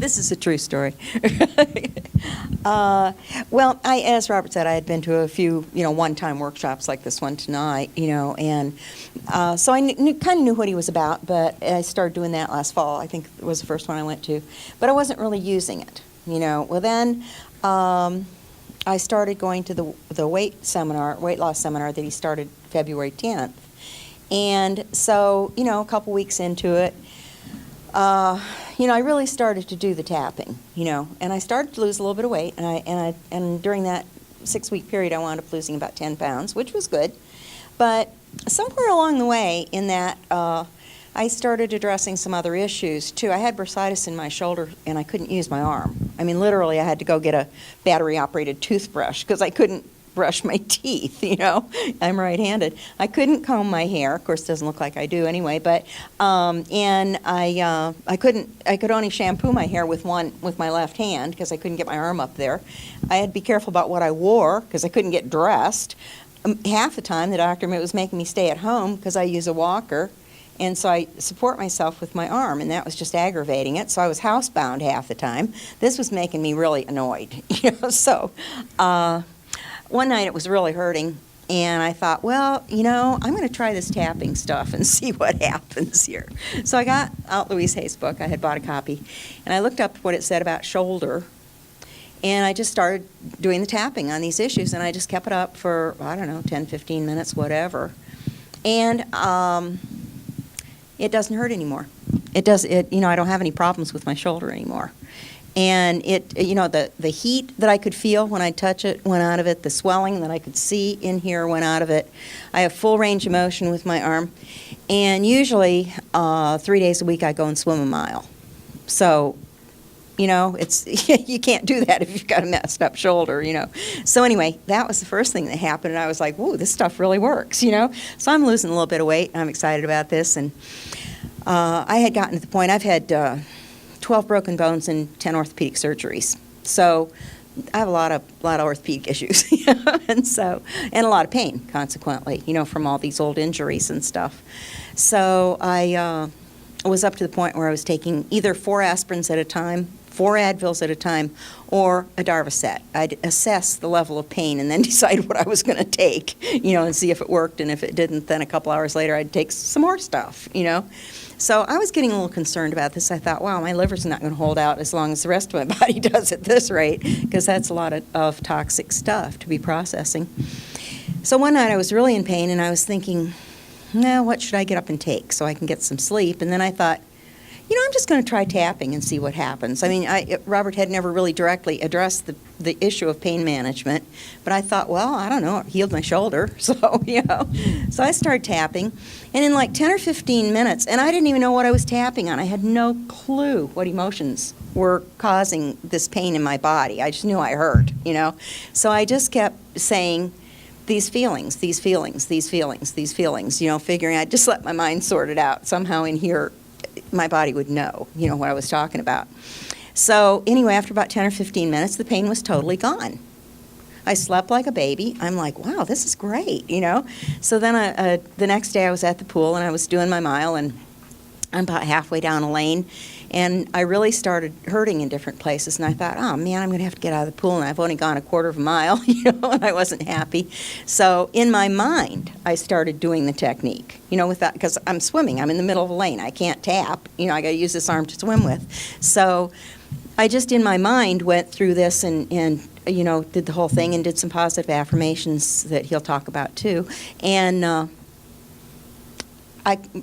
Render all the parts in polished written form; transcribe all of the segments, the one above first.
This is a true story. Well, as Robert said, I had been to a few, one-time workshops like this one tonight, and so I kind of knew what he was about, but I started doing that last fall. I think it was the first one I went to, but I wasn't really using it, Well, then I started going to the weight loss seminar that he started February 10th, and so, a couple weeks into it, I really started to do the tapping, and I started to lose a little bit of weight, and during that 6-week period, I wound up losing about 10 pounds, which was good. But somewhere along the way in that, I started addressing some other issues, too. I had bursitis in my shoulder, and I couldn't use my arm. I mean, literally, I had to go get a battery-operated toothbrush because I couldn't brush my teeth, I'm right-handed. I couldn't comb my hair. Of course, it doesn't look like I do anyway, but and I could only shampoo my hair with my left hand because I couldn't get my arm up there. I had to be careful about what I wore because I couldn't get dressed. Half the time, the doctor was making me stay at home because I use a walker, and so I support myself with my arm, and that was just aggravating it. So I was housebound half the time. This was making me really annoyed, So one night it was really hurting, and I thought, well, I'm going to try this tapping stuff and see what happens here. So I got out Louise Hay's book. I had bought a copy, and I looked up what it said about shoulder, and I just started doing the tapping on these issues, and I just kept it up for, 10, 15 minutes, whatever. And it doesn't hurt anymore. I don't have any problems with my shoulder anymore. And the heat that I could feel when I touch it went out of it. The swelling that I could see in here went out of it. I have full range of motion with my arm. And usually 3 days a week I go and swim a mile. So, it's you can't do that if you've got a messed up shoulder, So anyway, that was the first thing that happened. And I was like, whoa, this stuff really works, So I'm losing a little bit of weight. I'm excited about this. And I had gotten to the point, I've had 12 broken bones and 10 orthopedic surgeries. So I have a lot of orthopedic issues, and a lot of pain, consequently, from all these old injuries and stuff. So I was up to the point where I was taking either 4 aspirins at a time, 4 Advils at a time, or a Darvocet. I'd assess the level of pain and then decide what I was going to take, and see if it worked. And if it didn't, then a couple hours later I'd take some more stuff, So I was getting a little concerned about this. I thought, wow, my liver's not going to hold out as long as the rest of my body does at this rate, because that's a lot of toxic stuff to be processing. So one night I was really in pain, and I was thinking, what should I get up and take so I can get some sleep? And then I thought, I'm just going to try tapping and see what happens. I mean, Robert had never really directly addressed the issue of pain management, but I thought, well, I don't know, it healed my shoulder, so, So I started tapping, and in like 10 or 15 minutes, and I didn't even know what I was tapping on. I had no clue what emotions were causing this pain in my body. I just knew I hurt, So I just kept saying, these feelings, these feelings, these feelings, these feelings, figuring I'd just let my mind sort it out. Somehow in here, my body would know, what I was talking about. So anyway, after about 10 or 15 minutes, the pain was totally gone. I slept like a baby. I'm like, wow, this is great, So then the next day I was at the pool, and I was doing my mile, and I'm about halfway down a lane, and I really started hurting in different places, and I thought, oh man, I'm going to have to get out of the pool, and I've only gone a quarter of a mile, and I wasn't happy. So in my mind, I started doing the technique, with that, because I'm swimming, I'm in the middle of a lane, I can't tap, I got to use this arm to swim with. So I just in my mind went through this and did the whole thing and did some positive affirmations that he'll talk about too, and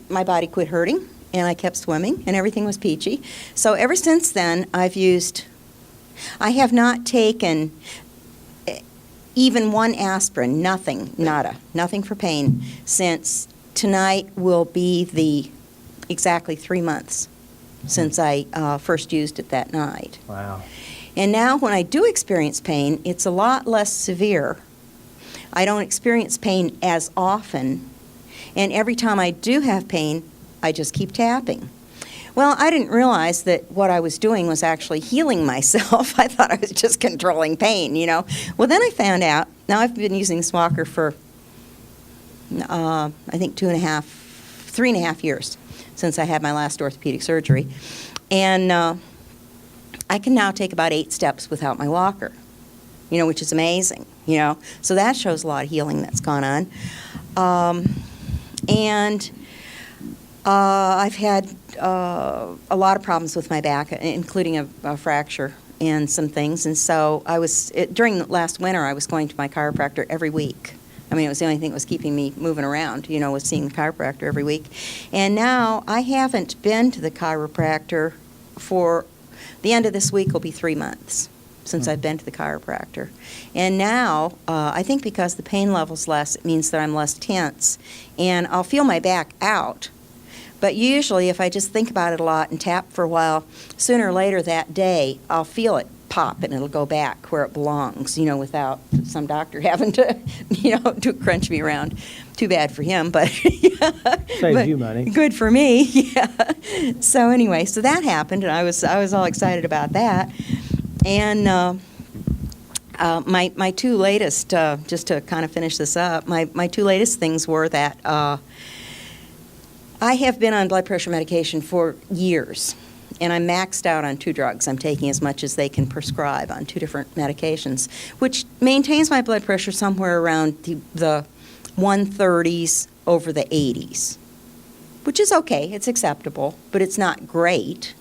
my body quit hurting. And I kept swimming, and everything was peachy. So ever since then, I have not taken even one aspirin, nothing, nada, nothing for pain, since tonight will be exactly 3 months since I first used it that night. Wow. And now when I do experience pain, it's a lot less severe. I don't experience pain as often, and every time I do have pain, I just keep tapping. Well, I didn't realize that what I was doing was actually healing myself. I thought I was just controlling pain, Well, then I found out, now I've been using this walker for, I think 3.5 years since I had my last orthopedic surgery. And I can now take about 8 steps without my walker, which is amazing, So that shows a lot of healing that's gone on. And I've had a lot of problems with my back, including a fracture and some things. And so during last winter, I was going to my chiropractor every week. I mean, it was the only thing that was keeping me moving around, was seeing the chiropractor every week. And now I haven't been to the chiropractor for the end of this week will be 3 months since I've been to the chiropractor. And now, I think because the pain level's less, it means that I'm less tense. And I'll feel my back out. But usually, if I just think about it a lot and tap for a while, sooner or later that day, I'll feel it pop and it'll go back where it belongs, without some doctor having to, to crunch me around. Too bad for him, but saves you money. Good for me, yeah. So anyway, so that happened, and I was all excited about that. And my 2 latest, just to kind of finish this up, my 2 latest things were that I have been on blood pressure medication for years. And I'm maxed out on 2 drugs. I'm taking as much as they can prescribe on 2 different medications, which maintains my blood pressure somewhere around the 130s over the 80s, which is okay. It's acceptable, but it's not great,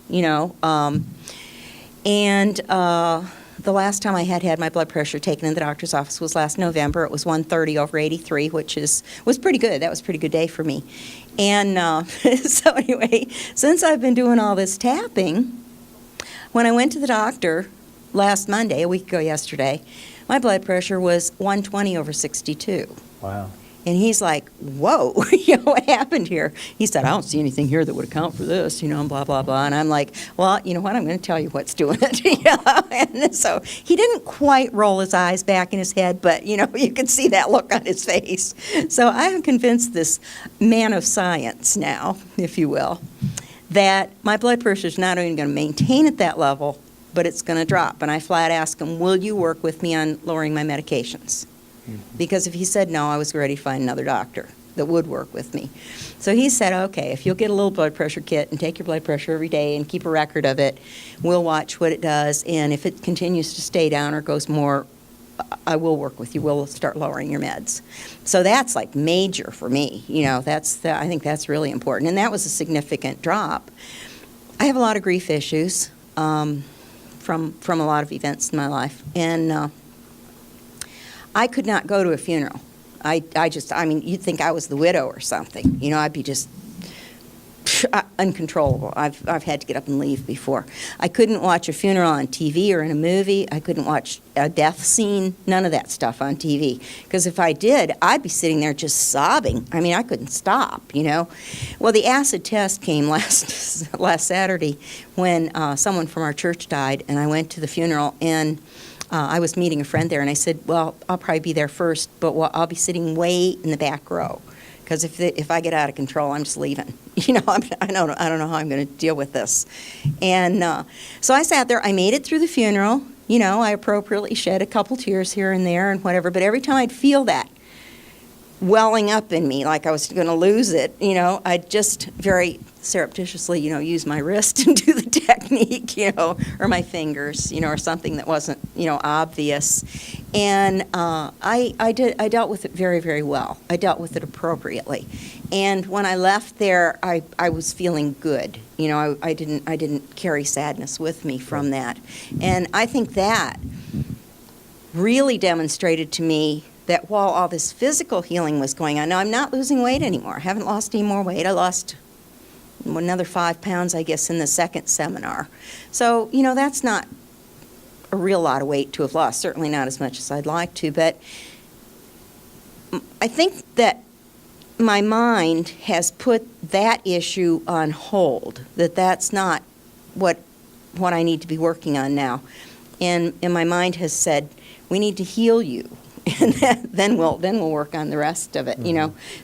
And the last time I had my blood pressure taken in the doctor's office was last November. It was 130 over 83, which was pretty good. That was a pretty good day for me. And so anyway, since I've been doing all this tapping, when I went to the doctor last Monday, a week ago yesterday, my blood pressure was 120 over 62. Wow. And he's like, whoa, what happened here? He said, I don't see anything here that would account for this, and blah, blah, blah. And I'm like, well, you know what, I'm going to tell you what's doing it. And so he didn't quite roll his eyes back in his head, but, you can see that look on his face. So I am convinced this man of science now, if you will, that my blood pressure is not only going to maintain at that level, but it's going to drop. And I flat asked him, will you work with me on lowering my medications? Because if he said no, I was ready to find another doctor that would work with me. So he said, okay, if you'll get a little blood pressure kit and take your blood pressure every day and keep a record of it, we'll watch what it does. And if it continues to stay down or goes more, I will work with you. We'll start lowering your meds. So that's like major for me. I think that's really important. And that was a significant drop. I have a lot of grief issues from a lot of events in my life. And I could not go to a funeral. I mean, you'd think I was the widow or something. I'd be just uncontrollable. I've had to get up and leave before. I couldn't watch a funeral on TV or in a movie. I couldn't watch a death scene, none of that stuff on TV. Because if I did, I'd be sitting there just sobbing. I mean, I couldn't stop, Well, the acid test came last Saturday when someone from our church died, and I went to the funeral, and I was meeting a friend there, and I said, well, I'll probably be there first, but I'll be sitting way in the back row, because if I get out of control, I'm just leaving. I don't know how I'm going to deal with this. And so I sat there. I made it through the funeral. I appropriately shed a couple tears here and there and whatever, but every time I'd feel that welling up in me like I was going to lose it, I'd just very surreptitiously, use my wrist and do the technique, or my fingers, or something that wasn't, obvious. And I dealt with it very, very well. I dealt with it appropriately. And when I left there, I was feeling good. I didn't carry sadness with me from that. And I think that really demonstrated to me that while all this physical healing was going on, now I'm not losing weight anymore. I haven't lost any more weight. I lost another 5 pounds, I guess, in the second seminar. So, that's not a real lot of weight to have lost, certainly not as much as I'd like to, but I think that my mind has put that issue on hold, that's not what I need to be working on now. And my mind has said, we need to heal you. And then we'll work on the rest of it,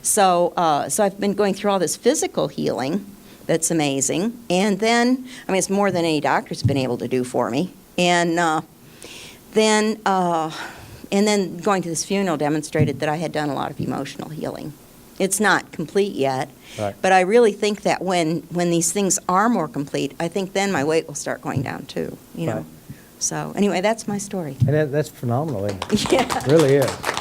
So I've been going through all this physical healing that's amazing. And then, it's more than any doctor's been able to do for me. And then going to this funeral demonstrated that I had done a lot of emotional healing It's not complete yet. Right. But I really think that when these things are more complete, I think then my weight will start going down too, you know. Right. So anyway, that's my story. And that's phenomenal, isn't it? Yeah. It really is.